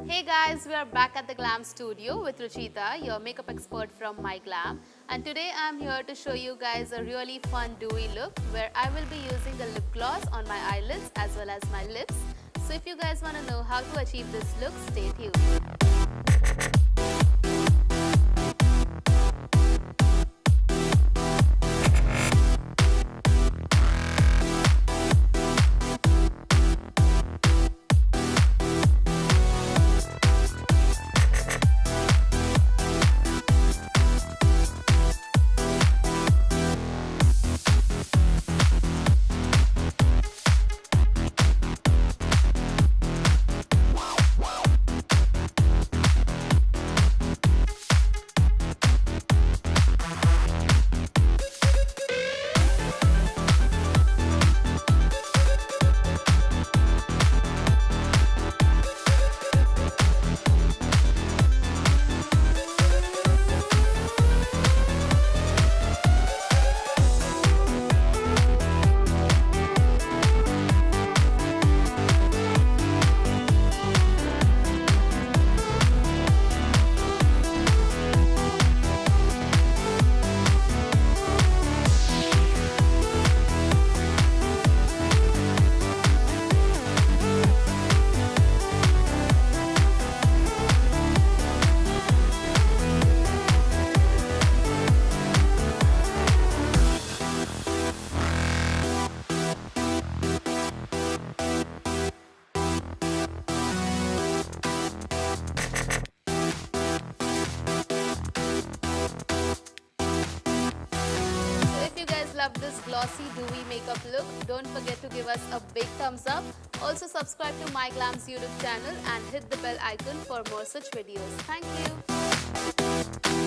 Hey guys, we are back at the Glam studio with Ruchita, your makeup expert from MyGlamm, and today I am here to show you guys a really fun dewy look where I will be using a lip gloss on my eyelids as well as my lips. So if you guys want to know how to achieve this look, stay tuned. Love this glossy dewy makeup look, don't forget to give us a big thumbs up. Also subscribe to MyGlamm's YouTube channel and hit the bell icon for more such videos. Thank you.